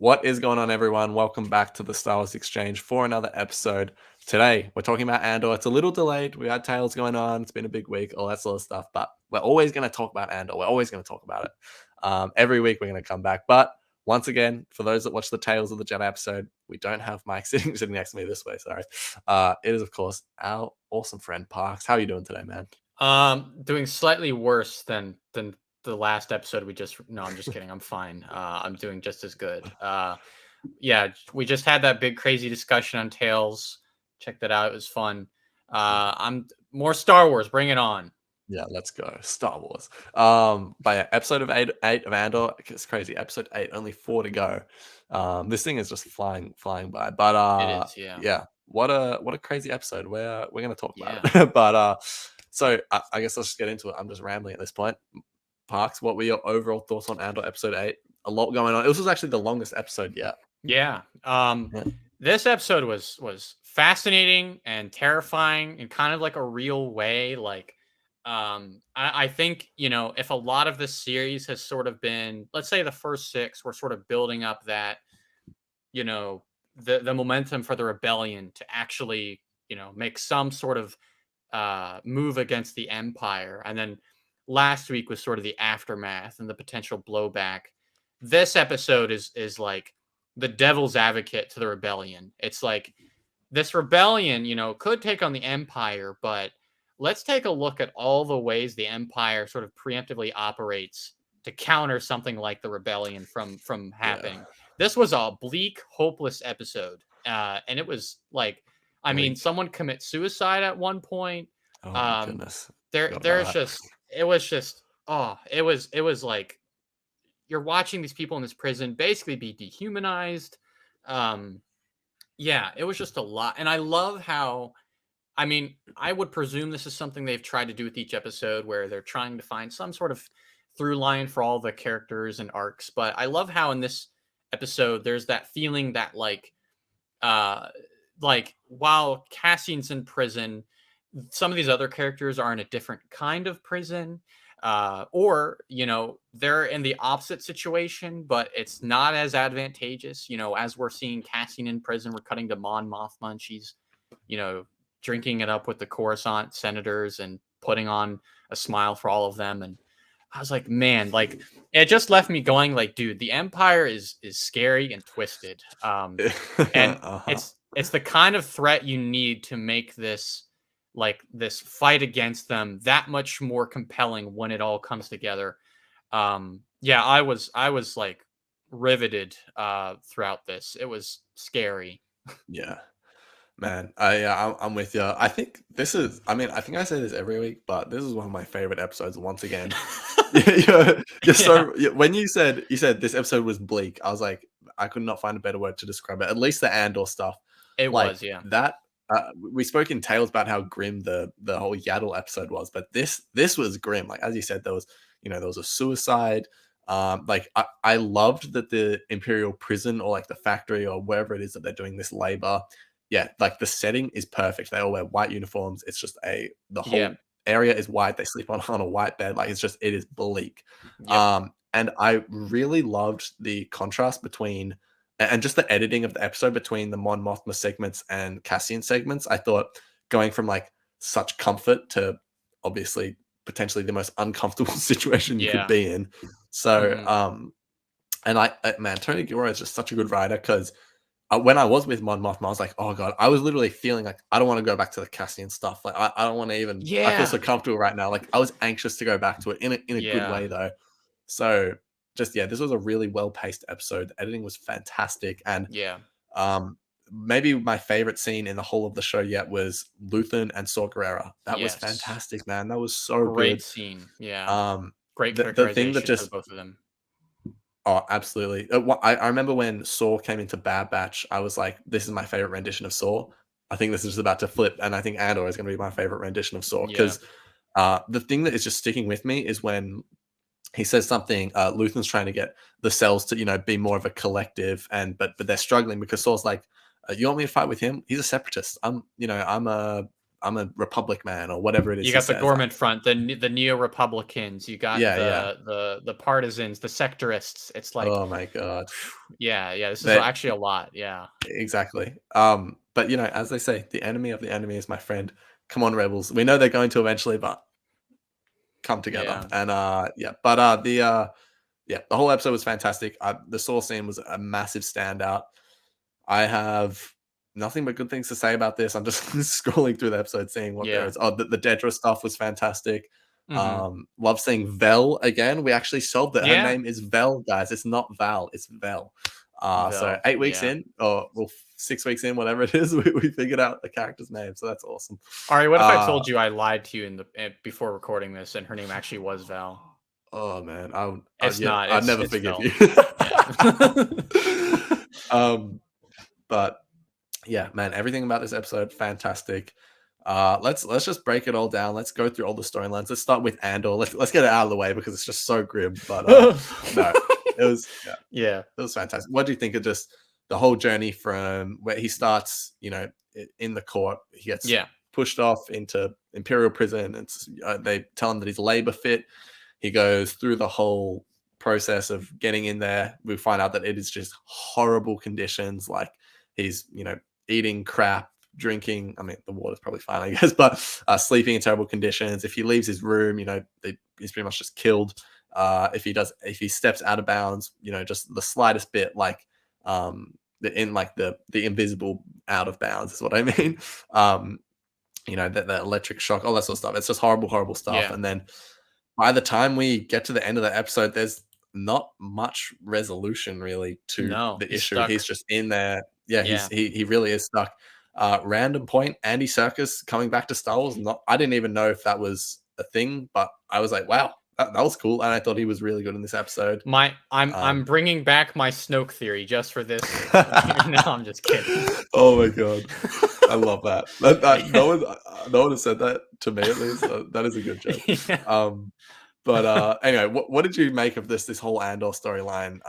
What is going on, everyone? Welcome back to the Star Wars Exchange for another episode. Today, we're talking about Andor. It's a little delayed. We had Tales going on. It's been a big week, all that sort of stuff. But we're always going to talk about Andor. We're always going to talk about it. Every week, we're going to come back. But once again, for those that watch the Tales of the Jedi episode, we don't have Mike sitting next to me this way. Sorry. It is, of course, our awesome friend Parks. How are you doing today, man? Doing slightly worse than the last episode we just. No, I'm just kidding. I'm fine. I'm doing just as good. Yeah, we just had that big crazy discussion on Tales. Check that out. It was fun. I'm more Star Wars. Bring it on. Yeah, let's go. Star Wars. But yeah, episode of eight of Andor. It's crazy. Episode 8, only 4 to go. This thing is just flying by. But It is. Yeah. yeah, what a crazy episode. We're gonna talk Yeah. about it. But so I guess let's just get into it. I'm just rambling at this point. Parks, what were your overall thoughts on Andor episode 8? A lot going on. This was actually the longest episode yet. Yeah. Yeah. This episode was fascinating and terrifying in kind of like a real way. Like, I think, if a lot of this series has sort of been, let's say the first 6 were sort of building up that, you know, the momentum for the rebellion to actually, make some sort of move against the Empire. And then last week was sort of the aftermath and the potential blowback. This episode is like the devil's advocate to the rebellion. It's like this rebellion, could take on the Empire, but let's take a look at all the ways the Empire sort of preemptively operates to counter something like the rebellion from happening. Yeah. This was a bleak, hopeless episode, and it was like, I mean, someone commits suicide at one point. Oh my Um, goodness. there, Forgot there's about that. just, it was just, oh, it was like you're watching these people in this prison basically be dehumanized. Um, yeah, it was just a lot, and I love how. I mean, I would presume this is something they've tried to do with each episode where they're trying to find some sort of through line for all the characters and arcs. But I love how in this episode there's that feeling that uh like while Cassian's in prison, some of these other characters are in a different kind of prison. Or, they're in the opposite situation, but it's not as advantageous. As we're seeing Cassian in prison, we're cutting to Mon Mothma, and she's, you know, drinking it up with the Coruscant senators and putting on a smile for all of them. And I was like, man, like it just left me going like, dude, the Empire is scary and twisted. And Uh-huh. it's the kind of threat you need to make this fight against them that much more compelling when it all comes together. Yeah, I was like riveted throughout this. It was scary. Yeah. Man, I'm with you. I think this is. I mean, I think I say this every week, but this is one of my favorite episodes. Once again, you're Yeah, when you said this episode was bleak, I was like, I could not find a better word to describe it. At least the Andor stuff, it like was. Yeah. that. We spoke in Tales about how grim the whole Yaddle episode was, but this was grim. Like as you said, there was a suicide. Like I loved that the Imperial prison or like the factory or wherever it is that they're doing this labor, yeah, like the setting is perfect. They all wear white uniforms. It's just the Yeah. whole area is white. They sleep on a white bed. Like it is bleak. Yep. And I really loved the contrast between and just the editing of the episode between the Mon Mothma segments and Cassian segments. I thought going from like such comfort to obviously potentially the most uncomfortable situation you could Yeah. be in. So Mhm. and man, Tony Gilroy is just such a good writer because when I was with Mon Mothma, I was like, oh god, I was literally feeling like I don't want to go back to the Cassian stuff. Like I don't want to even. I feel Yeah. so comfortable right now. Like I was anxious to go back to it in a good Yeah. way though. So just yeah, this was a really well paced episode. The editing was fantastic, and Yeah. um, maybe my favorite scene in the whole of the show yet was Luthen and Saw Gerrera. That was Yes. fantastic, man. That was so Great good. scene. Yeah. Um, Great the thing that characterization for just both of them. Oh, absolutely. I remember when Saw came into Bad Batch, I was like, this is my favorite rendition of Saw. I think this is just about to flip, and I think Andor is going to be my favorite rendition of Saw Yeah. because the thing that is just sticking with me is when he says something. Luthen's trying to get the cells to be more of a collective, and but they're struggling because Saw's like, you want me to fight with him? He's a separatist. I'm a Republic man or whatever it is You he got the says. Gorman Front, the Neo-Republicans, you got Yeah. the partisans, the sectorists. It's like, Oh my god. yeah, this is That actually a lot. Yeah. exactly. But as they say, the enemy of the enemy is my friend. Come on, rebels. We know they're going to eventually, but come together. Yeah. And the whole episode was fantastic. The Saw scene was a massive standout. I have nothing but good things to say about this. I'm just scrolling through the episode, seeing what there Yeah. is. Oh, the Dedra stuff was fantastic. Mhm. Love seeing Vel again. We actually solved that her Yeah. name is Vel, guys. It's not Val, it's Vel. So Vel. 8 weeks Yeah. in, or well, 6 weeks in, whatever it is, we figured out the character's name. So that's awesome. All right, what if I Uh, told you I lied to you before recording this and her name actually was Val? oh man, It's yeah, not. I'd never It's forgive Val. you. Yeah. But yeah, man, everything about this episode fantastic. Let's just break it all down. Let's go through all the storylines. Let's start with Andor. Let's get it out of the way because it's just so grim. But no, it was Yeah. it was fantastic. What do you think of just the whole journey from where he starts, in the court? He gets Yeah. pushed off into Imperial prison, and they tell him that he's labor fit. He goes through the whole process of getting in there. We find out that it is just horrible conditions. Like he's, eating crap, drinking. I mean, the water's probably fine, I guess, but sleeping in terrible conditions. If he leaves his room, he's pretty much just killed. If he steps out of bounds, just the slightest bit, like the invisible out of bounds is what I mean. The electric shock, all that sort of stuff. It's just horrible, horrible stuff. Yeah. And then by the time we get to the end of the episode, there's not much resolution really to No, the he's issue. stuck. He's just in there. Yeah, Yeah. he really is stuck. Random point, Andy Serkis coming back to Star Wars. I didn't even know if that was a thing, but I was like, wow, that was cool, and I thought he was really good in this episode. I'm bringing back my Snoke theory just for this. No, I'm just kidding. Oh my god, I love that. No one has said that to me at least. That is a good joke. Yeah. But anyway, what did you make of this whole Andor storyline?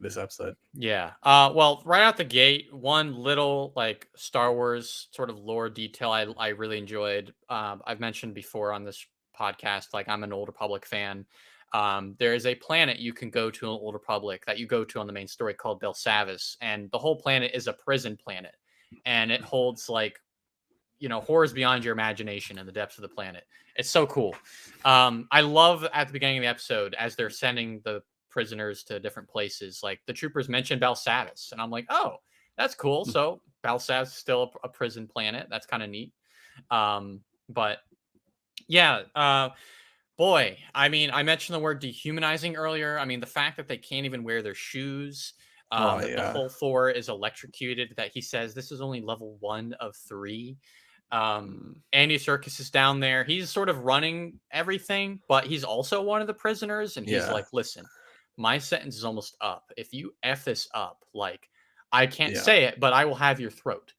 This episode. Yeah. Well, right out the gate, one little like Star Wars sort of lore detail I really enjoyed. I've mentioned before on this podcast, like I'm an Old Republic fan. There is a planet you can go to in Old Republic that you go to on the main story called Belsavis, and the whole planet is a prison planet, and it holds like horrors beyond your imagination in the depths of the planet. It's so cool. I love at the beginning of the episode as they're sending the prisoners to different places. Like the troopers mentioned Balsavis, and I'm like, oh, that's cool. So Balsavis is still a prison planet. That's kind of neat. But yeah, boy, I mean, I mentioned the word dehumanizing earlier. I mean, the fact that they can't even wear their shoes. That the whole Thor is electrocuted. That he says this is only level 1 of 3. Andy Serkis is down there. He's sort of running everything, but he's also one of the prisoners, and he's like, listen, my sentence is almost up. If you F this up, like I can't say it, but I will have your throat,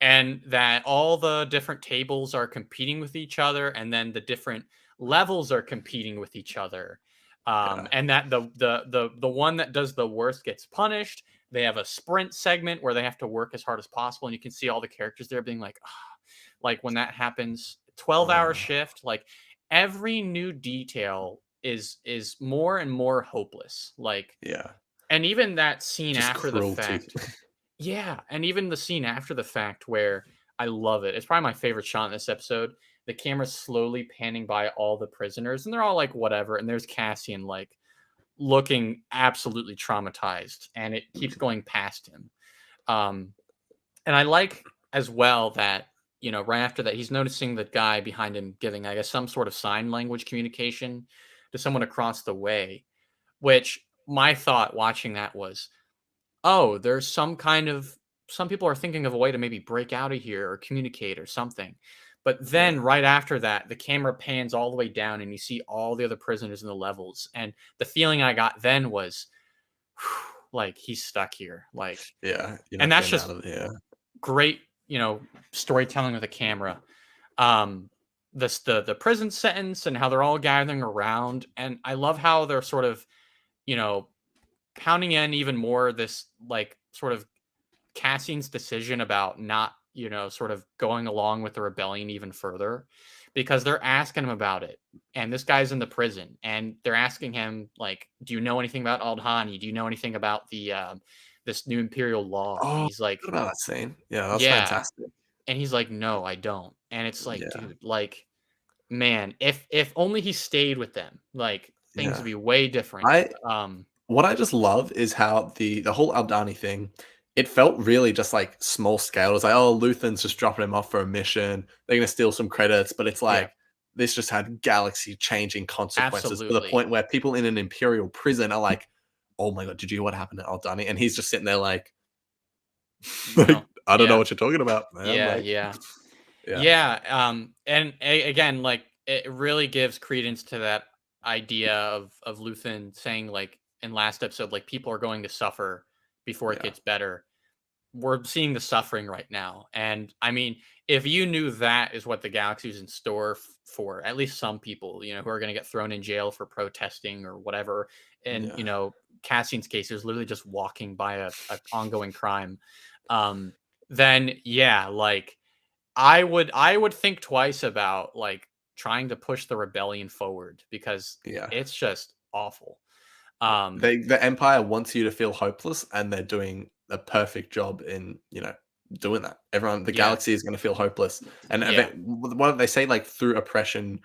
and that all the different tables are competing with each other, and then the different levels are competing with each other. And that the one that does the worst gets punished. They have a sprint segment where they have to work as hard as possible, and you can see all the characters there being like, like when that happens, 12-hour shift, like every new detail is more and more hopeless. Like, and even that scene just after cruelty. The fact, and even the scene after the fact where I love it. It's probably my favorite shot in this episode. The camera's slowly panning by all the prisoners, and they're all like, whatever. And there's Cassian, like, looking absolutely traumatized, and it keeps going past him. And I like as well that, right after that, he's noticing the guy behind him giving, I guess, some sort of sign language communication to someone across the way, which my thought watching that was, oh, there's some people are thinking of a way to maybe break out of here or communicate or something. But then right after that, the camera pans all the way down and you see all the other prisoners in the levels. And the feeling I got then was, like, he's stuck here. Like, and that's just great, storytelling with a camera. The prison sentence and how they're all gathering around. And I love how they're sort of, pounding in even more this, like, sort of Cassian's decision about not, sort of going along with the rebellion even further because they're asking him about it. And this guy's in the prison and they're asking him like, "Do you know anything about Aldhani? Do you know anything about the this new imperial law?" And Oh, he's like, what about that scene? Yeah, that's "Yeah." fantastic. And he's like, "No, I don't." And it's like, Yeah, dude, like, man, if only he stayed with them, like things would yeah. be way different. I Um, What I just love is how the whole Aldani thing, it felt really just like small scale. It was like, oh, Luthen's just dropping him off for a mission. They're gonna steal some credits, but it's yeah, like this just had galaxy changing consequences to the absolutely. point where people in an imperial prison are like, oh my god, did you hear what happened to Aldani? And he's just sitting there like, like No, I don't know yeah, what you're talking about, man. yeah, Like, yeah. yeah, Yeah, and again, like it really gives credence to that idea of Luthen saying like in last episode, like people are going to suffer before it yeah, gets better. We're seeing the suffering right now, and I mean, if you knew that is what the galaxy is in store for at least some people, who are going to get thrown in jail for protesting or whatever, and yeah, Cassian's case is literally just walking by a ongoing crime, um, then yeah, like I would think twice about, like, trying to push the rebellion forward because yeah. it's just awful. Yeah. Um, The Empire wants you to feel hopeless, and they're doing a perfect job in, doing that. Everyone, the yeah, galaxy is going to feel hopeless, and yeah. what they say, like through oppression,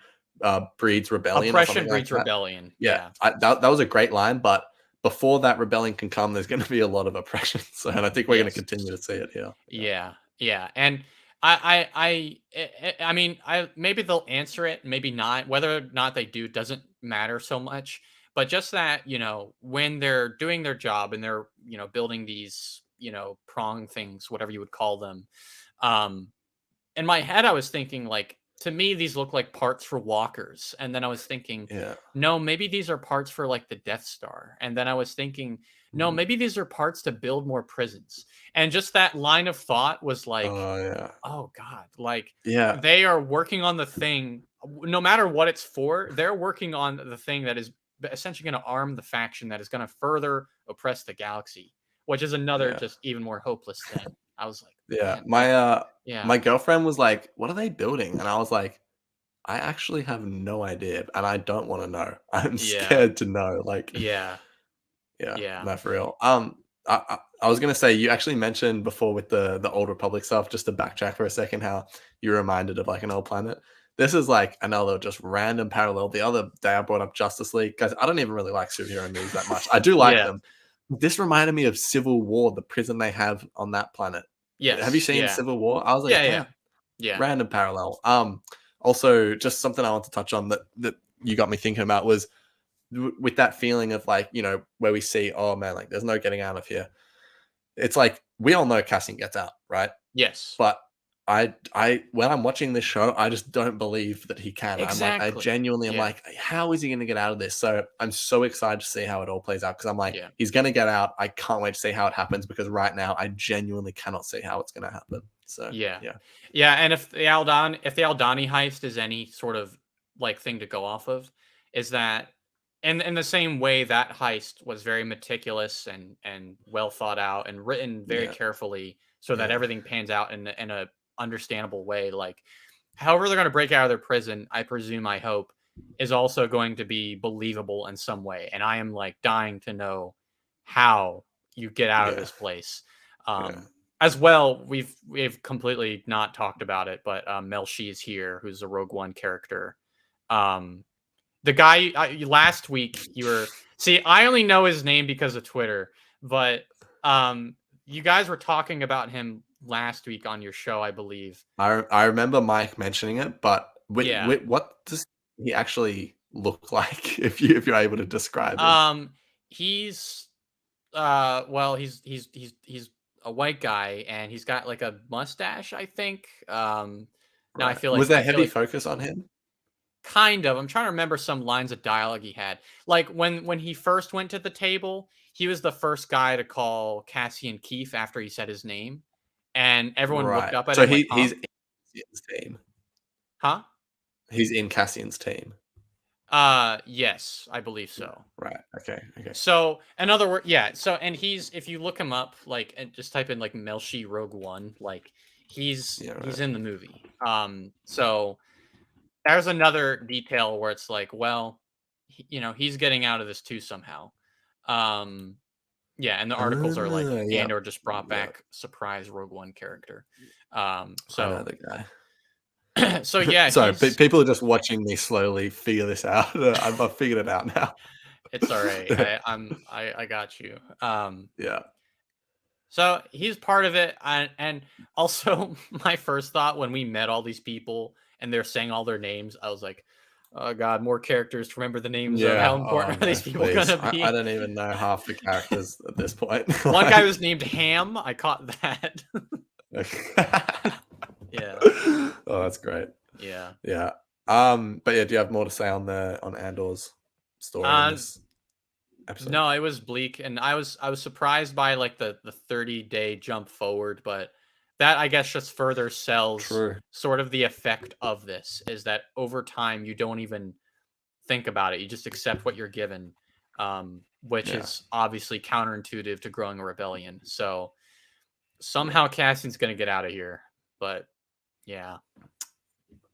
breeds rebellion or Oppression something like breeds that. rebellion. Yeah, Yeah. that was a great line, but before that rebellion can come, there's going to be a lot of oppression. So, and I think we're going to Yes. continue to see it here. Yeah, Yeah. Yeah. And I mean, I maybe they'll answer it, maybe not. Whether or not they do doesn't matter so much. But just that, when they're doing their job and they're, building these, prong things, whatever you would call them, um, in my head, I was thinking like to me these look like parts for walkers, and then I was thinking, yeah, no, maybe these are parts for like the Death Star, and then I was thinking, no, mm. maybe these are parts to build more prisons, and just that line of thought was like, Oh yeah, oh god, like yeah, they are working on the thing, no matter what it's for, they're working on the thing that is essentially going to arm the faction that is going to further oppress the galaxy, which is another yeah. just even more hopeless thing. I was like, Yeah, man, like, yeah, my girlfriend was like, "What are they building?" And I was like, "I actually have no idea, and I don't wanna know. I'm yeah. scared to know." Like, Yeah, yeah, yeah, no, for real. I was gonna say, you actually mentioned before with the Old Republic stuff, just to backtrack for a second, how you're reminded of, like, an old planet. This is, like, another just random parallel. The other day I brought up Justice League, guys, I don't even really like superhero movies that much. I do like yeah, them. This reminded me of Civil War, the prison they have on that planet. Have you yes, seen yeah, Civil War? I was like, yeah, yeah, "Damn, yeah, random parallel." Also, just something I want to touch on that you got me thinking about was with that feeling of like, where we see, oh man, like there's no getting out of here. It's like we all know Cassian gets out, right? yes, But I when I'm watching this show, I just don't believe that he can. I exactly, genuinely am yeah, like, how is he going to get out of this? So I'm so excited to see how it all plays out because I'm like, yeah, he's going to get out. I can't wait to see how it happens because right now I genuinely cannot see how it's going to happen. So yeah, yeah, yeah. And if the Aldani heist is any sort of like thing to go off of, is that in the same way that heist was very meticulous and well thought out and written very yeah, carefully so that yeah, everything pans out in a understandable way. Like, however they're going to break out of their prison, I presume, I hope, is also going to be believable in some way. And I am like dying to know how you get out of yeah, this place. yeah. As well, we've completely not talked about it, but Mel Shi is here, who's a Rogue One character. Um, the guy last week you were see, I only know his name because of Twitter, but you guys were talking about him last week on your show, I believe. I remember Mike mentioning it, but Yeah. what does he actually look like if you're able to describe him? Um, he's well, he's a white guy and he's got like a mustache, I think. Now Right. Was there I feel heavy like focus on him? kind of. I'm trying to remember some lines of dialogue he had. Like when he first went to the table, he was the first guy to call Cassian Keefe after he said his name, and everyone looked Right. up at So him like, "Huh? he's in Cassian's team. Huh?" He's in Cassian's team. Yes, I believe Yeah. so. Right. Okay. Okay. So, in other words, yeah. So, and he's if you look him up, like, and just type in like Melshi Rogue One, like he's Yeah, right. he's in the movie. So there's another detail where it's like, well, he's getting out of this too somehow. Um, yeah, and the articles are like Yeah, Andor just brought yeah. back surprise Rogue One character. I know So the guy. so yeah, Sorry, he's people are just watching me slowly figure this out. I've figured it out now. it's all right. I got you. Yeah. So he's part of it, and also my first thought when we met all these people and they're saying all their names, I was like, "Oh God, more characters to remember the names of. Yeah. How Oh, important are no, these people please. gonna I be?" don't even know half the characters at this point. One guy Like, was named Ham. I caught that. Yeah, oh, that's great. yeah. Yeah. But yeah, do you have more to say on Andor's story in Uh, this episode? no, it was bleak, and I was surprised by like the 30-day jump forward, but that I guess just further sells True. sort of the effect of this is that over time you don't even think about it. You just accept what you're given, which Yeah. is obviously counterintuitive to growing a rebellion. So somehow Cassian's going to get out of here. But yeah,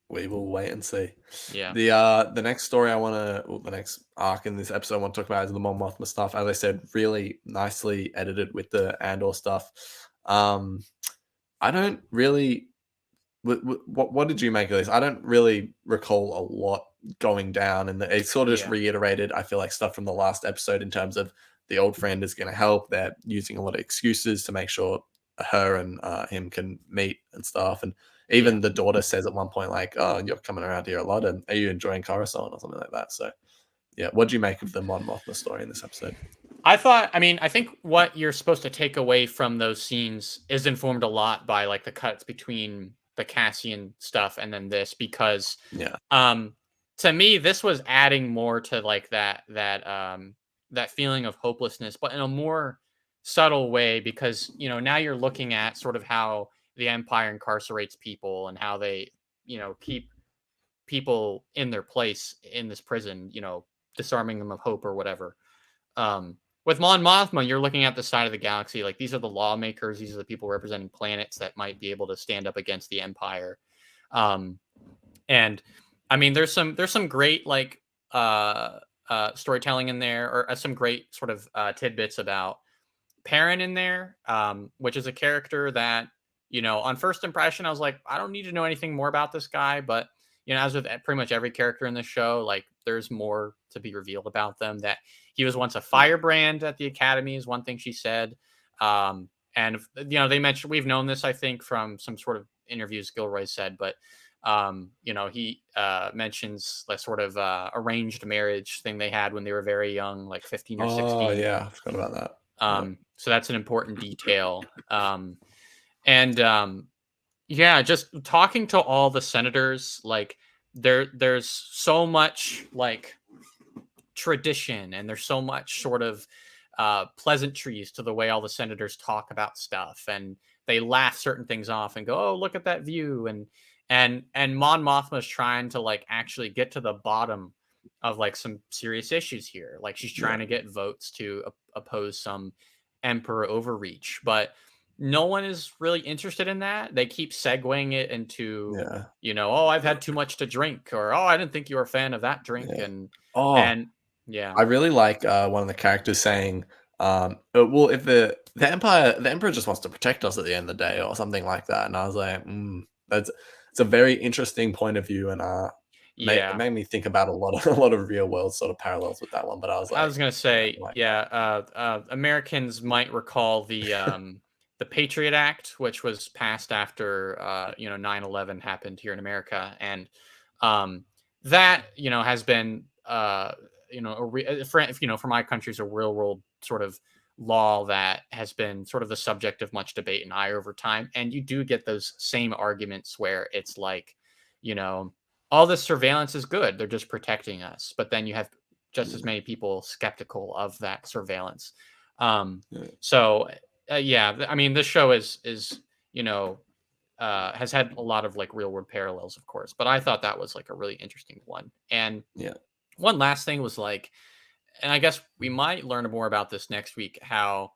We will wait and see. yeah, The next story I want to, well, the next arc in this episode I want to talk about is the Mon Mothma stuff. As I said, really nicely edited with the Andor stuff. Um, I don't really. What did you make of this? I don't really recall a lot going down, and it sort of just yeah, reiterated. I feel like stuff from the last episode in terms of the old friend is going to help. They're using a lot of excuses to make sure her and him can meet and stuff. And yeah. even the daughter says at one point, like, "Oh, you're coming around here a lot, and are you enjoying Coruscant or something like that?" So, yeah, what do you make of the Mon Mothma story in this episode? I think what you're supposed to take away from those scenes is informed a lot by like the cuts between the Cassian stuff and then this because Yeah, um to me this was adding more to like that feeling of hopelessness but in a more subtle way because now you're looking at sort of how the empire incarcerates people and how they keep people in their place in this prison, disarming them of hope or whatever. With Mon Mothma, you're looking at the side of the galaxy. Like these are the lawmakers. These are the people representing planets that might be able to stand up against the Empire. Um, and I mean, there's some great like storytelling in there, or some great sort of tidbits about Perrin in there, which is a character that on first impression, I was like, I don't need to know anything more about this guy, but as with pretty much every character in the show, like there's more to be revealed about them. That he was once a yeah. firebrand at the academy is one thing she said, and they mentioned we've known this I think from some sort of interviews Gilroy said, but he mentions the sort of arranged marriage thing they had when they were very young, like 15 or Oh 16. yeah, I forgot about that. Yeah. So that's an important detail. And yeah, just talking to all the senators, like there's so much like tradition and there's so much sort of pleasantries to the way all the senators talk about stuff and they laugh certain things off and go, oh, look at that view. And Mon Mothma is trying to like actually get to the bottom of like some serious issues here. Like she's Yeah. trying to get votes to oppose some emperor overreach, but no one is really interested in that. They keep segueing it into, Yeah. oh, I've had too much to drink, or oh, I didn't think you were a fan of that drink, Yeah. and Oh, and yeah, I really like one of the characters saying, "Well, if the emperor just wants to protect us at the end of the day, or something like that." And I was like, "That's it's a very interesting point of view," and it yeah. made me think about a lot of a lot of real world sort of parallels with that one. But I was I like, was gonna yeah, say, like, yeah. Americans might recall the Patriot Act, which was passed after 9/11 happened here in America, and that has been for my country's a real world sort of law that has been sort of the subject of much debate and ire over time. And you do get those same arguments where it's like, you know, all this surveillance is good; they're just protecting us. But then you have just as mm, many people skeptical of that surveillance. Um, yeah, so yeah, I mean, this show is you know has had a lot of like real world parallels, of course, but I thought that was like a really interesting one. And yeah, one last thing was like, and I guess we might learn more about this next week. How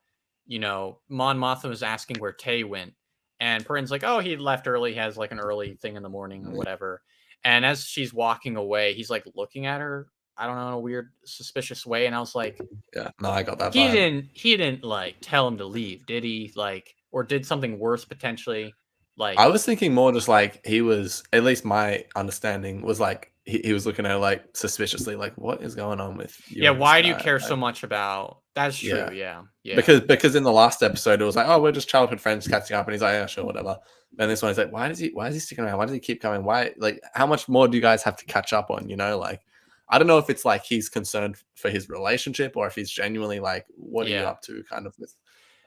Mon Mothma was asking where Tay went. And Perrin's like, oh, he left early, he has like an early thing in the morning or Yeah. whatever. And as she's walking away, he's like looking at her, I don't know, in a weird, suspicious way. And I was like, Yeah. No, I got that he vibe. didn't he didn't like tell him to leave, did he? Like, or did something worse potentially? I Like, was thinking more just like he was, at least my understanding was like he was looking at her like suspiciously, like, what is going on with you yeah, and this why do you guy? care so Like, much about that's true, yeah. yeah. Yeah. Because in the last episode it was like, oh, we're just childhood friends catching up, and he's like, yeah, sure, whatever. And this one is like, why is he sticking around? Why does he keep coming? Why, like, how much more do you guys have to catch up on? You know, like, I don't know if it's like he's concerned for his relationship or if he's genuinely like, what are you Yeah. up to, kind of with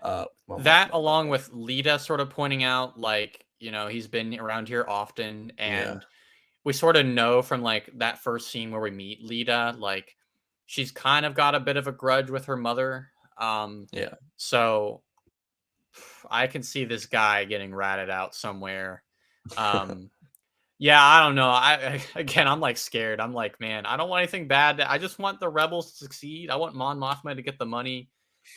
Mon That Mothman. But along with Lita sort of pointing out, like, he's been around here often, yeah, and we sort of know from like that first scene where we meet Lita, like she's kind of got a bit of a grudge with her mother. yeah, So I can see this guy getting ratted out somewhere. Um, yeah, I don't know. Again, I'm like scared. I'm like, man, I don't want anything bad. I just want the rebels to succeed. I want Mon Mothma to get the money,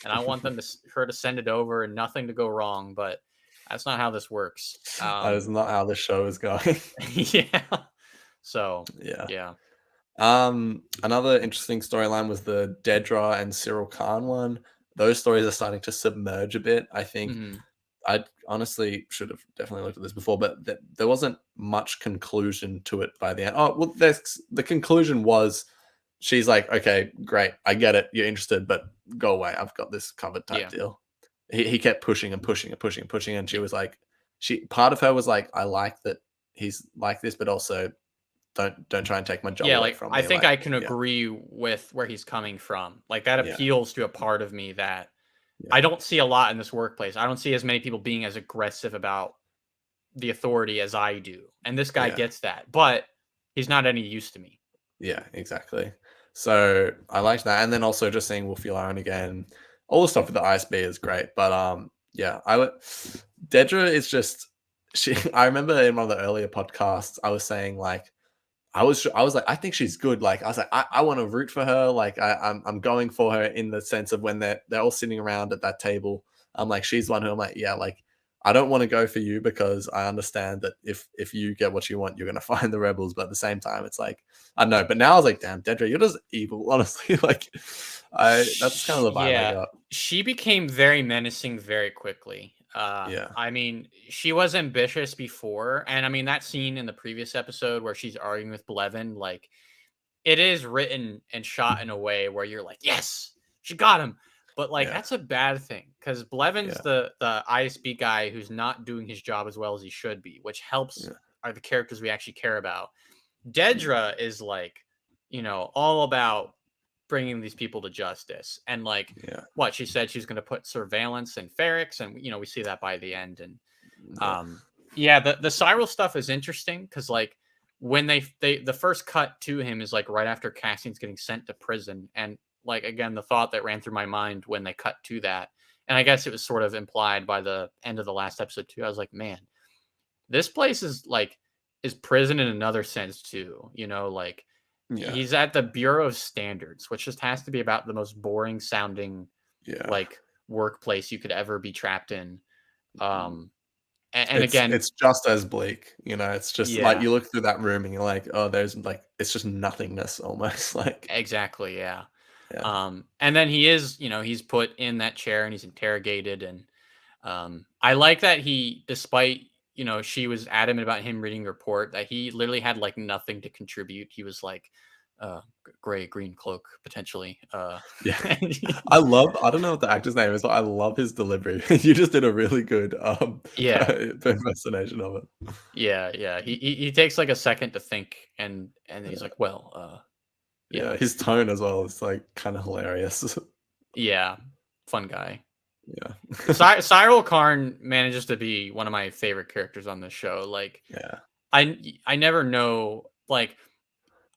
and I want her to send it over and nothing to go wrong. But that's not how this works. that is not how the show is going. Yeah. So Yeah. yeah. Another interesting storyline was the Dedra and Cyril Karn one. Those stories are starting to submerge a bit. I think Hmm. I honestly should have definitely looked at this before, but there wasn't much conclusion to it by the end. Oh, well, the conclusion was she's like, okay, great, I get it, you're interested, but go away. I've got this covered type Yeah. deal. He kept pushing and pushing and pushing and pushing, and she was like, she part of her was like, I like that he's like this, but also don't try and take my job Yeah, away like from I me. think Like, I can yeah, agree with where he's coming from. Like that yeah, appeals to a part of me that yeah, I don't see a lot in this workplace. I don't see as many people being as aggressive about the authority as I do. And this guy yeah. gets that, but he's not any use to me. Yeah, exactly. So I liked that, and then also just seeing Wolfie Lion again. All the stuff with the ISB is great, but yeah, I would. Dedra is just she. I remember in one of the earlier podcasts, I was saying like I was like, I think she's good. Like I was like, I want to root for her. Like I'm going for her in the sense of when they're all sitting around at that table. I'm like, she's one who I'm like, yeah, like I don't want to go for you because I understand that if you get what you want, you're gonna find the rebels. But at the same time, it's like I don't know. But now I was like, damn, Dedra, you're just evil. Honestly, like that's kind of the vibe I Yeah, got. she became very menacing very quickly. Yeah, I mean, she was ambitious before, and I mean that scene in the previous episode where she's arguing with Blevin, like it is written and shot in a way where you're like, yes, she got him. But like yeah, that's a bad thing because Blevin's yeah, the ISB guy who's not doing his job as well as he should be, which helps yeah, are the characters we actually care about. mm, Dedra is like, all about bringing these people to justice. And like yeah, what she said, she's going to put surveillance and Ferrix, and we see that by the end. And yeah, yeah, the Cyril stuff is interesting because like when they the first cut to him is like right after Cassian's getting sent to prison, and like again the thought that ran through my mind when they cut to that, and I guess it was sort of implied by the end of the last episode too. I was like, man, this place is prison in another sense too. Like yeah, he's at the Bureau of Standards, which just has to be about the most boring sounding yeah. like workplace you could ever be trapped in. Mm. Um, and It's again, it's just as bleak, it's just like yeah, you look through that room and you're like, "Oh, there's like it's just nothingness almost." Like, exactly, yeah. yeah. And then he's put in that chair and he's interrogated, and I like that despite she was adamant about him reading the report, that he literally had like nothing to contribute. He was like, gray green cloak potentially. Yeah. And I don't know what the actor's name is, but I love his delivery. You just did a really good, yeah, impersonation of it. yeah. He takes like a second to think, and he's Yeah. like, well, yeah, Yeah, his tone as well is, like, kinda hilarious. yeah, fun guy. Yeah. Cyril Karn manages to be one of my favorite characters on this show. Like, Yeah. I never know. Like,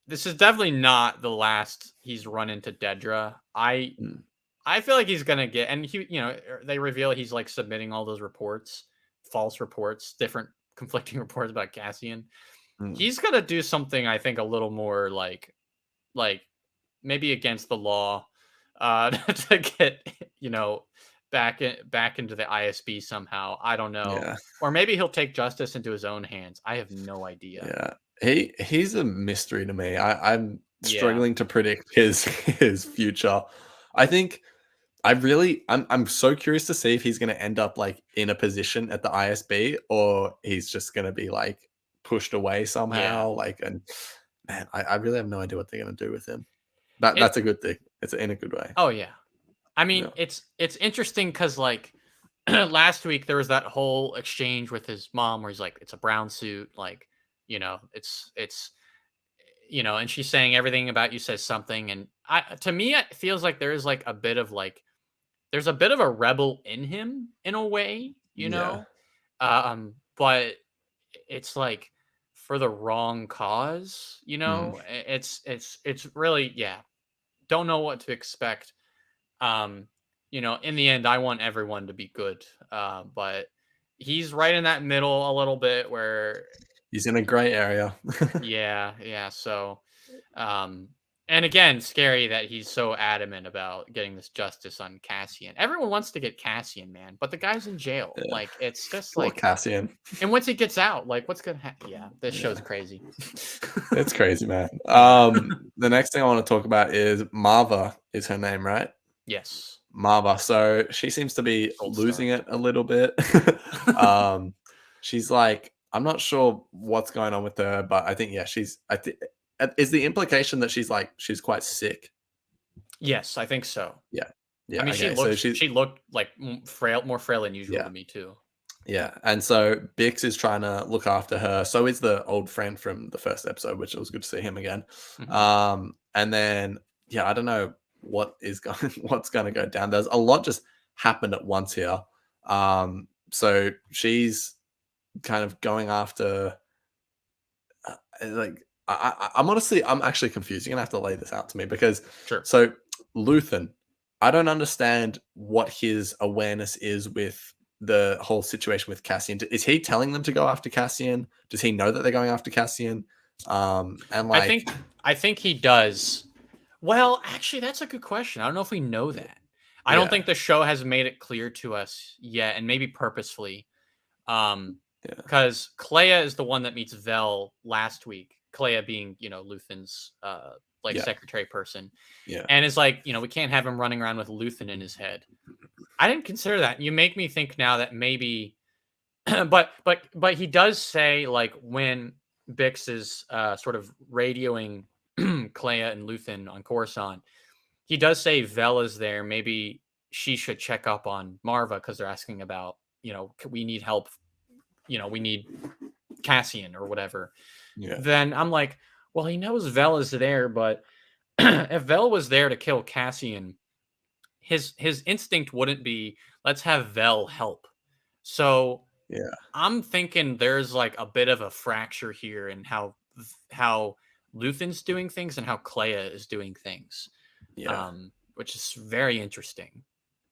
this is definitely not the last he's run into Dedra. Mm, I feel like he's gonna get, and they reveal he's like submitting all those reports, false reports, different conflicting reports about Cassian. mm. He's gonna do something I think a little more like maybe against the law, to get back into the ISB somehow. I don't know. Yeah. Or maybe he'll take justice into his own hands. I have no idea. Yeah. He's a mystery to me. I'm Yeah. struggling to predict his his future. I think I'm so curious to see if he's gonna end up like in a position at the ISB or he's just gonna be like pushed away Yeah. somehow. Like and man, I really have no idea what they're gonna do with him. That It that's a good thing. It's in a good way. Oh yeah. I mean, Yeah. it's interesting cuz like last week there was that whole exchange with his mom where he's like it's a brown suit like, it's and she's saying everything about you says something and I to me it feels like there is like a bit of like there's a bit of a rebel in him in a way, Yeah. but it's like for the wrong cause, Mm. it's really don't know what to expect. Um, in the end I want everyone to be good. But he's right in that middle a little bit where He's in a gray area. yeah, so um and again, scary that he's so adamant about getting this justice on Cassian. Everyone wants to get Cassian, man, but the guy's in jail. Yeah. Like, it's just Poor like, Cassian. and once he gets out, like, what's gonna happen? Yeah, this show's Yeah. crazy. It's crazy, man. Yeah. The next thing I want to talk about is Marva is her name, right? Yes. Marva. So she seems to be Gold star. losing it a little bit. um, she's like, I'm not sure what's going on with her, but I think I think is the implication that she's quite sick. Yes, I think so. Yeah, I yeah. mean, Okay, so she looked like frail, more frail than usual yeah, to me too. yeah. And so Bix is trying to look after her. So is the old friend from the first episode, which it was good to see him again. Hmm. And then I don't know what is going what's going to go down. There's a lot just happened at once here. So she's kind of going after like I'm actually confused. You're gonna have to lay this out to me because Sure. so Luthen, I don't understand what his awareness is with the whole situation with Cassian. Is he telling them to go after Cassian? Does he know that they're going after Cassian? And I like, think I think he does. Well, actually, that's a good question. I don't know if we know that. I don't yeah, think the show has made it clear to us yet, and maybe purposefully. Um, yeah, because Clea is the one that meets Vel last week. Clea being, Luthen's like yeah, secretary person, yeah, and is like, we can't have him running around with Luthen in his head. I didn't consider that. You make me think now that maybe, but he does say like when Bix is sort of radioing Clea and Luthen on Coruscant, he does say Vel is there. Maybe she should check up on Marva because they're asking about, we need help. We need Cassian or whatever. yeah, Then I'm like, well, he knows Vel is there, but if Vel was there to kill Cassian, his instinct wouldn't be let's have Vel help. So yeah, I'm thinking there's like a bit of a fracture here in how Luthen's doing things and how Clea is doing things, yeah. which is very interesting.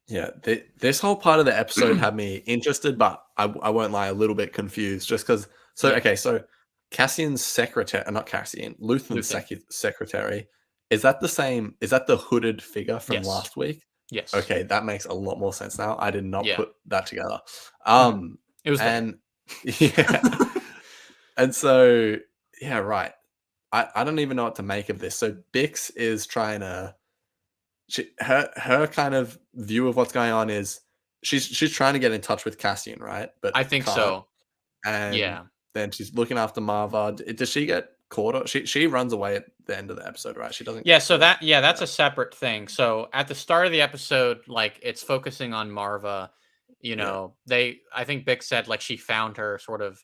Yeah, this whole part of the episode had me interested, but I won't lie, a little bit confused just because. So, Yeah, okay, so Cassian's secretary, not Cassian, Luthen's Luthen. secretary, is that the same? Is that the hooded figure from Yes, last week? yes, Okay, that makes a lot more sense now. I did not yeah. put that together. Mhm. It was there. And yeah, and so yeah, right. I don't even know what to make of this. So Bix is trying to her kind of view of what's going on is she's trying to get in touch with Cassian, right? But I think can't. so. And Yeah. then she's looking after Marva. Does she get caught? She runs away at the end of the episode, right? She doesn't Yeah, get so caught. that's a separate thing. So at the start of the episode, like it's focusing on Marva. Yeah, I think Bix said like she found her sort of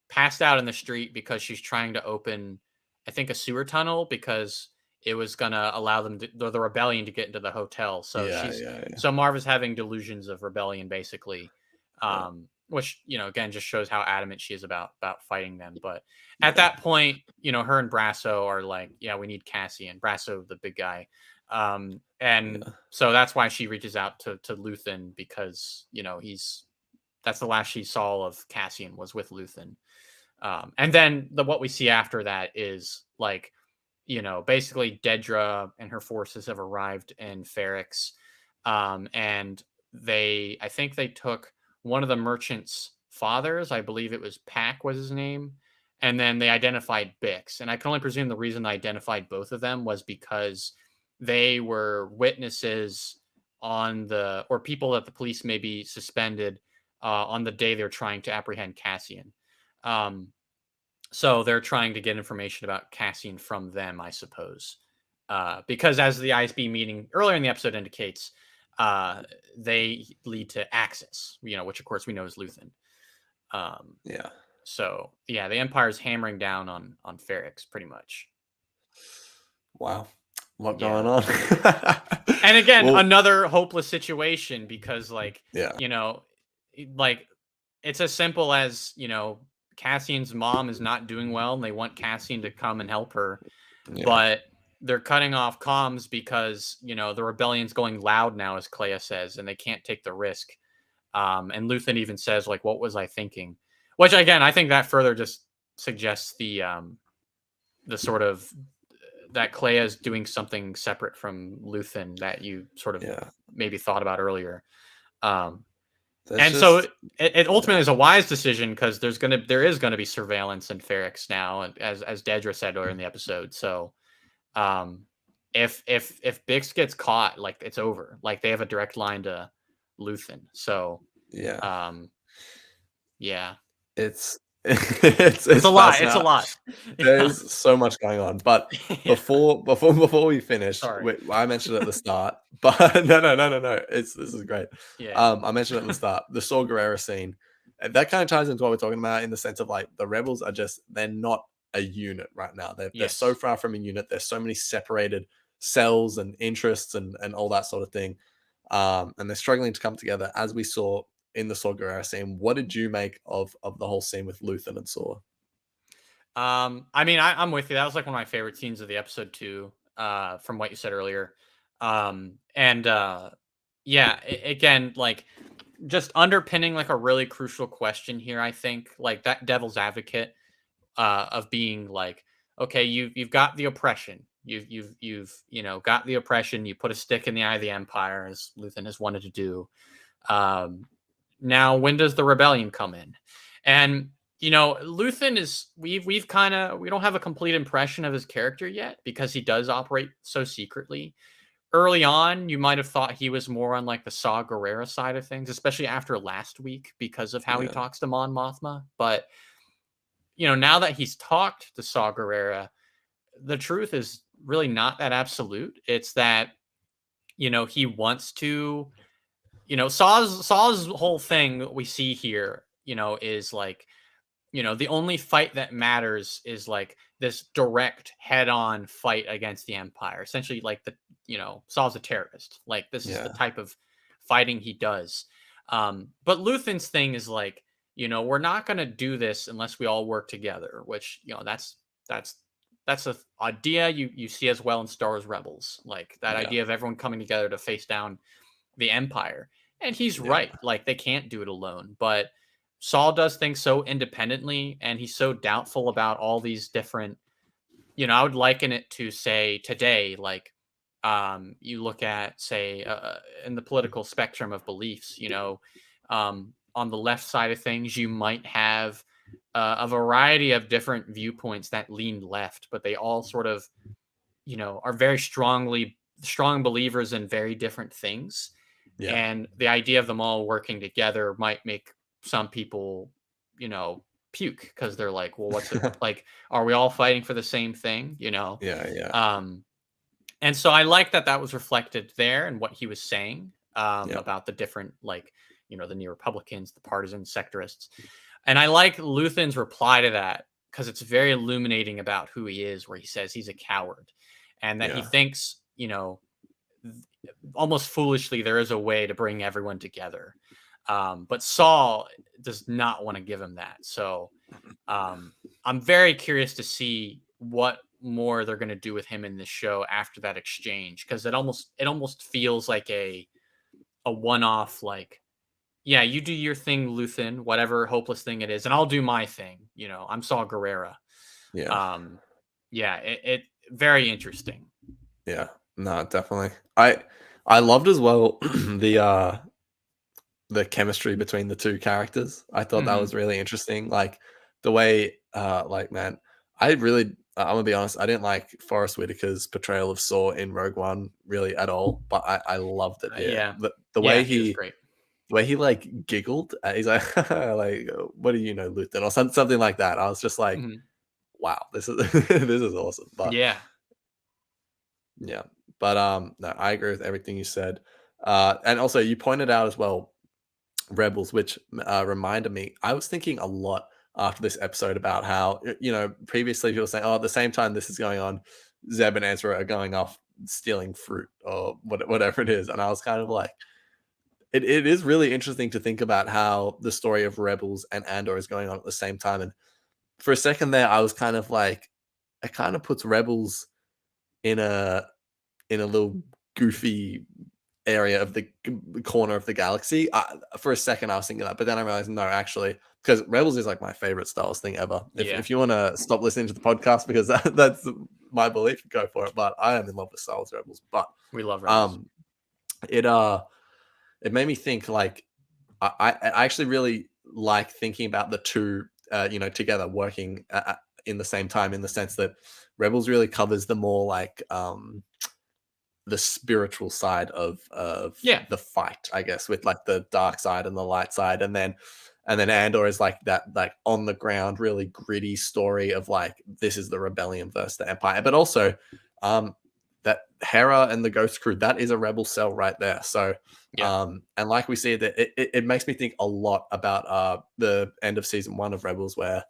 passed out in the street because she's trying to open, I think, a sewer tunnel because it was gonna allow the rebellion to get into the hotel. So yeah, yeah, yeah, so Marva's having delusions of rebellion basically, yeah, which again just shows how adamant she is about fighting them. But at yeah, that point, her and Brasso are like, yeah, we need Cassian, Brasso, the big guy, and yeah, so that's why she reaches out to Luthen because that's the last she saw of Cassian was with Luthen. And then what we see after that is like, basically Dedra and her forces have arrived in Ferrix. And I think they took one of the merchant's fathers. I believe it was Pack was his name. And then they identified Bix. And I can only presume the reason they identified both of them was because they were witnesses or people that the police maybe suspended on the day they're trying to apprehend Cassian. So they're trying to get information about Cassian from them, I suppose. Because as the ISB meeting earlier in the episode indicates, they lead to Axis, which of course we know is Luthen. Yeah. So yeah, the Empire's hammering down on Ferrix pretty much. Wow. What Yeah. going on? And again, Well, another hopeless situation because yeah. like it's as simple as, Cassian's mom is not doing well and they want Cassian to come and help her. Yeah. But they're cutting off comms because, the rebellion's going loud now, as Clea says, and they can't take the risk. And Luthen even says, like, what was I thinking? Which, again, I think that further just suggests the sort of that Clea is doing something separate from Luthen that you sort of maybe thought about earlier. So it ultimately is a wise decision because there is gonna be surveillance in Ferrix now, as Dedra said earlier in the episode. So, if Bix gets caught, like it's over. Like they have a direct line to Luthen. So yeah. Yeah, It's it's a lot. It's a lot. There's so much going on, but Yeah. before we finish, Sorry. I mentioned at the start, but no. This is great. Yeah. I mentioned at the start the Saw Gerrera scene. That kind of ties into what we're talking about in the sense of like the rebels are they're not a unit right now. They're so far from a unit. There's so many separated cells and interests and all that sort of thing. And they're struggling to come together, as we saw in the Saw Gerrera scene. What did you make of the whole scene with Luthen and Saw? I mean, I'm with you. That was like one of my favorite scenes of the episode too, from what you said earlier. Yeah, again, like just underpinning like a really crucial question here, I think, like that devil's advocate of being like, okay, you've got the oppression. You've got the oppression. You put a stick in the eye of the Empire, as Luthen has wanted to do. Now, when does the rebellion come in? And Luthen is we don't have a complete impression of his character yet because he does operate so secretly. Early on, you might have thought he was more on like the Saw Gerrera side of things, especially after last week because of how he talks to Mon Mothma. But now that he's talked to Saw Gerrera, the truth is really not that absolute. It's that he wants to. Saw's whole thing we see here, is like, the only fight that matters is like this direct head-on fight against the Empire. Essentially, like Saw's a terrorist. Like this is the type of fighting he does. But Luthen's thing is like, we're not going to do this unless we all work together. Which that's an idea you see as well in Star Wars Rebels. Like that idea of everyone coming together to face down the Empire. And he's right. Like they can't do it alone. But Saul does things so independently, and he's so doubtful about all these different. I would liken it to say today, like you look at say in the political spectrum of beliefs. On the left side of things, you might have a variety of different viewpoints that lean left, but they all sort of, are very strong believers in very different things. Yeah. And the idea of them all working together might make some people, puke because they're like, well, what's it like? Are we all fighting for the same thing? Yeah. And so I like that was reflected there and what he was saying about the different, like, the New Republicans, the partisan sectorists. And I like Luthen's reply to that because it's very illuminating about who he is, where he says he's a coward and that he thinks, almost foolishly, there is a way to bring everyone together. But Saul does not want to give him that. So I'm very curious to see what more they're going to do with him in this show after that exchange, because it almost feels like a one-off, like, yeah, you do your thing, Luthen, whatever hopeless thing it is, and I'll do my thing. I'm Saw Gerrera. It very interesting. Yeah, no, definitely. I loved as well the the chemistry between the two characters. I thought that Hmm. was really interesting. Like the way, like man, I really, I'm gonna be honest, I didn't like Forrest Whitaker's portrayal of Saw in Rogue One really at all, but I loved it here. Yeah, The way yeah, he was he great. like giggled, he's like, like, what do you know, Luthen, or something like that. I was just like, Hmm. wow, this is this is awesome. But Yeah, yeah, but no, I agree with everything you said. And also you pointed out as well Rebels, which reminded me. I was thinking a lot after this episode about how previously people were saying, "Oh, at the same time this is going on, Zeb and Ezra are going off stealing fruit or whatever it is," and I was kind of like, it is really interesting to think about how the story of Rebels and Andor is going on at the same time. And for a second there, I was kind of like, it kind of puts Rebels in a little goofy area of the corner of the galaxy. For a second, I was thinking that, but then I realized no, actually, because Rebels is like my favorite Star Wars thing ever. yeah, If you want to stop listening to the podcast because that's my belief, go for it. But I am in love with Star Wars Rebels. But we love Rebels. um, it it made me think like I actually really like thinking about the two together working in the same time, in the sense that Rebels really covers the more like the spiritual side of Yeah, the fight, I guess, with like the dark side and the light side, and then Andor is like that like on the ground, really gritty story of like this is the rebellion versus the Empire, but also um that Hera and the Ghost Crew, that is a rebel cell right there. So yeah, and like we see that it makes me think a lot about the end of season 1 of Rebels, where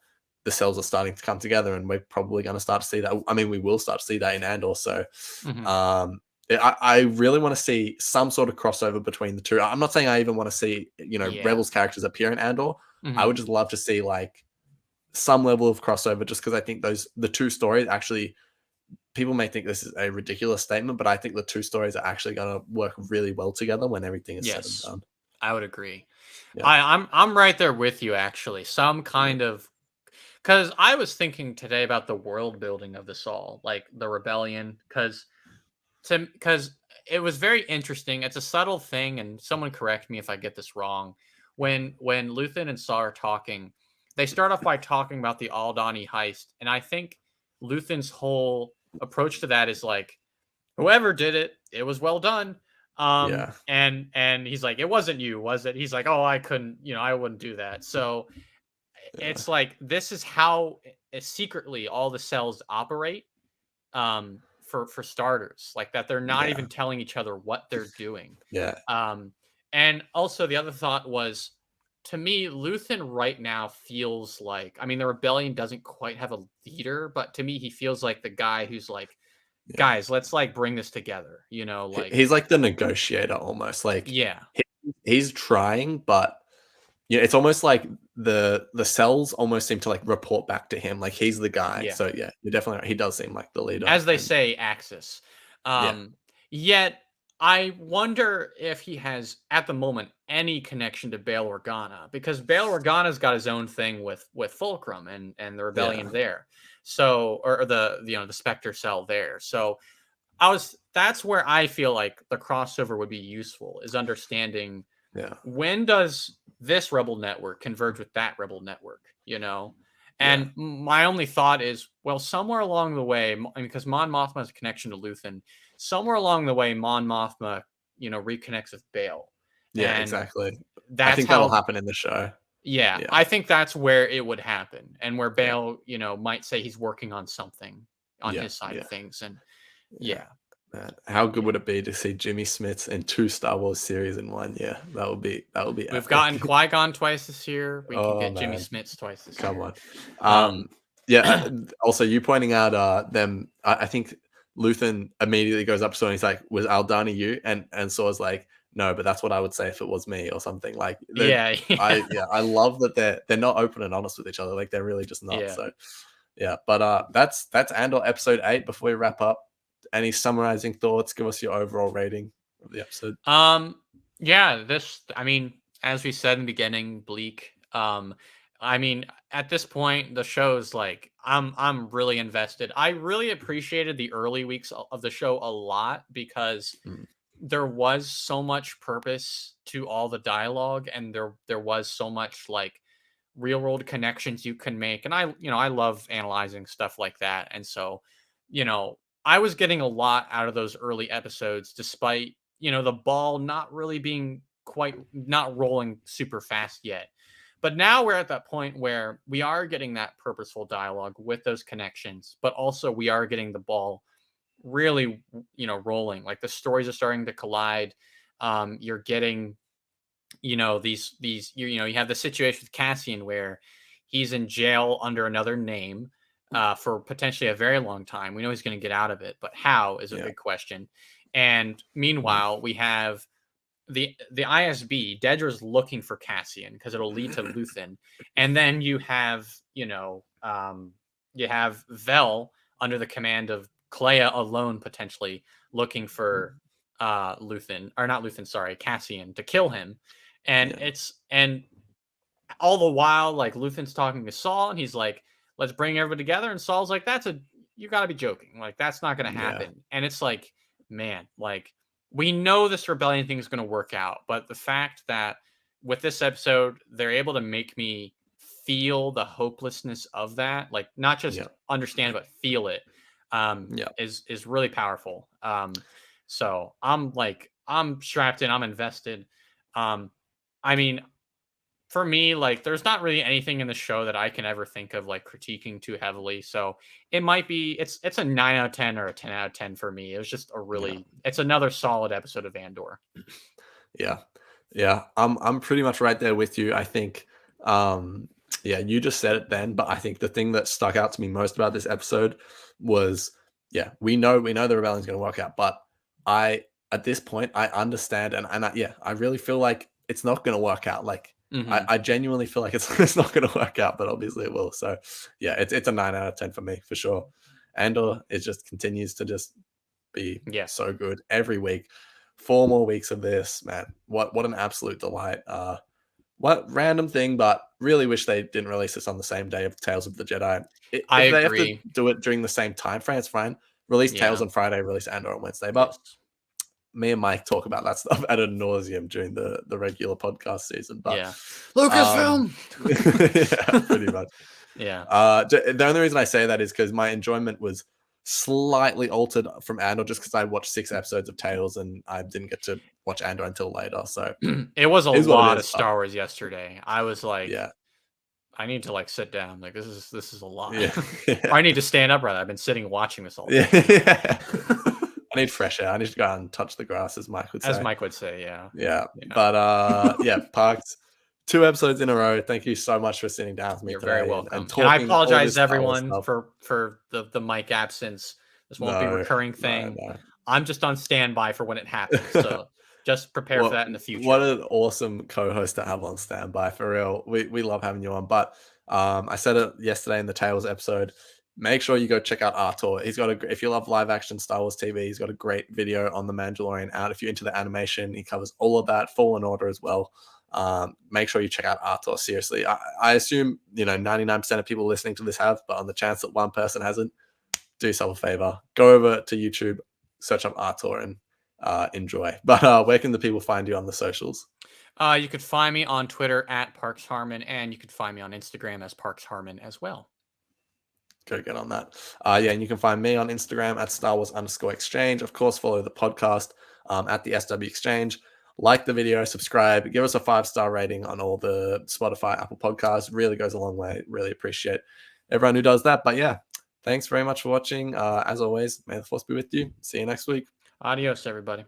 the cells are starting to come together, and we're probably going to start to see that. I mean, we will start to see that in Andor. So hmm, um I really want to see some sort of crossover between the two. I'm not saying I even want to see, yeah, Rebels characters appear in Andor. I hmm, would just love to see like some level of crossover, just because I think the two stories actually, people may think this is a ridiculous statement, but I think the two stories are actually going to work really well together when everything is said and yes, done. I would agree. Yeah. I'm right there with you actually. Some Yeah. kind of, because I was thinking today about the world building of this all, like the rebellion, because it was very interesting. It's a subtle thing, and someone correct me if I get this wrong. When Luthen and Saw are talking, they start off by talking about the Aldani heist, and I think Luthen's whole approach to that is like, whoever did it, it was well done. Yeah. And he's like, it wasn't you, was it? He's like, oh, I couldn't, I wouldn't do that. So Yeah. it's like this is how secretly all the cells operate, for starters, like that they're not Yeah. even telling each other what they're doing. Yeah. um and also the other thought was, to me, Luthen right now feels like, I mean, the rebellion doesn't quite have a leader, but to me he feels like the guy who's like, Yeah. guys, let's like bring this together, like, He's like the negotiator almost. Like yeah, he, he's trying, but yeah, it's almost like the cells almost seem to like report back to him. Like he's the guy. yeah, So yeah, you're definitely right. He does seem like the leader. as they And say, Axis. yeah, Yet I wonder if he has at the moment any connection to Bail Organa, because Bail Organa's got his own thing with Fulcrum and the rebellion yeah, there. So, or the the Spectre cell there. So that's where I feel like the crossover would be useful, is understanding yeah, when does this rebel network converge with that rebel network, yeah, and my only thought is, well, somewhere along the way, because Mon Mothma has a connection to Luthen, somewhere along the way Mon Mothma, reconnects with Bail, yeah, and exactly. I that's think that'll how, happen in the show. yeah, Yeah, I think that's where it would happen, and where yeah, Bail, might say he's working on something on yeah, his side of yeah, things. And yeah. yeah, Man, how good would it be to see Jimmy Smits in 2 Star Wars series in 1 year? That would be we've gotten epic. Qui-Gon twice this year, we can Oh get Jimmy man, Smits twice this come year. on. um Yeah. Also, you pointing out them. I think Luthen immediately goes up to him and he's like, "Was Aldani you?" And Saw's like, "No, but that's what I would say if it was me," or something. Like yeah, yeah, I love that they're not open and honest with each other. Like they're really just not. yeah. So yeah, but that's Andor episode 8. Before we wrap up, any summarizing thoughts? Give us your overall rating of the episode. Um, yeah, I mean, as we said in the beginning, bleak. I mean, at this point, the show's like, I'm really invested. I really appreciated the early weeks of the show a lot, because Mm, there was so much purpose to all the dialogue, and there was so much like real world connections you can make. And I love analyzing stuff like that. And so, you know, I was getting a lot out of those early episodes, despite, the ball not really being quite not rolling super fast yet. But now we're at that point where we are getting that purposeful dialogue with those connections, but also we are getting the ball really, rolling. Like the stories are starting to collide. You're getting, these you have the situation with Cassian where he's in jail under another name for potentially a very long time. We know he's going to get out of it, but how is a Yeah. big question. And meanwhile, we have the ISB. Dedra's looking for Cassian because it'll lead to Luthen, and then you have Vel under the command of Clea alone, potentially looking for Luthen, or not Luthen, sorry, Cassian, to kill him. And Yeah. and all the while, like, Luthen's talking to Saul, and he's like, "Let's bring everybody together." And Saul's like, you got to be joking. Like, that's not going to Yeah. happen. And it's like, man, like, we know this rebellion thing is going to work out, but the fact that with this episode, they're able to make me feel the hopelessness of that, like, not just Yeah. understand, but feel it, Yeah. is really powerful. So I'm strapped in, I'm invested. Um, I mean, for me, like, there's not really anything in the show that I can ever think of like critiquing too heavily. So it might be it's a 9 out of 10 or a 10 out of 10 for me. It was just Yeah. it's another solid episode of Andor. Yeah. Yeah. I'm pretty much right there with you. I think yeah, you just said it then, but I think the thing that stuck out to me most about this episode was, yeah, we know the rebellion's gonna work out, but I at this point I understand and I really feel like it's not gonna work out. Like Hmm. I genuinely feel like it's it's not gonna work out, but obviously it will. So yeah, it's a 9 out of 10 for me for sure. Andor it just continues to just be Yeah, so good every week. 4 more weeks of this, man. What an absolute delight. What random thing, but really wish they didn't release this on the same day of Tales of the Jedi. I If they have to agree. do it during the same time frame, it's fine. Release Tales Yeah. on Friday, release Andor on Wednesday. But Yes. me and Mike talk about that stuff ad nauseum during the regular podcast season. But Yeah. um, Lucasfilm. yeah, pretty much. Yeah. The only reason I say that is because my enjoyment was slightly altered from Andor just because I watched 6 episodes of Tales and I didn't get to watch Andor until later. So It was a it is what it lot is. of But Star Wars yesterday. I was like, yeah, I need to like sit down. Like, this is a lot. yeah, Or yeah, I need to stand up rather. I've been sitting watching this all yeah, day. yeah. I need fresh air. I need to go out and touch the grass, as Mike would As say. Mike would say, yeah. Yeah, Yeah. but yeah, Parks. 2 episodes in a row. Thank you so much for sitting down with me You're very today and welcome. And I talking all apologize this to Star Wars everyone stuff. for the mic absence. This won't be a No, recurring no, thing. no. I'm just on standby for when it happens. So just prepare for What that in the what future. an awesome co-host to have on standby for real. We love having you on. But I said it yesterday in the Tales episode. Make sure you go check out ArTorr. He's got if you love live action Star Wars TV, he's got a great video on the Mandalorian out. If you're into the animation, he covers all of that. Fallen Order as well. Make sure you check out ArTorr. Seriously, I assume 99% of people listening to this have, but on the chance that one person hasn't, do yourself a favor. Go over to YouTube, search up ArTorr, and enjoy. But where can the people find you on the socials? You could find me on Twitter at Parks Harmon, and you could find me on Instagram as Parks Harmon as well. Go get on that. Yeah, and you can find me on Instagram at Star Wars_exchange. Of course, follow the podcast at the SW Exchange. Like the video, subscribe, give us a 5-star rating on all the Spotify, Apple podcasts. Really goes a long way. Really appreciate everyone who does that. But yeah, thanks very much for watching. As always, may the force be with you. See you next week. Adios, everybody.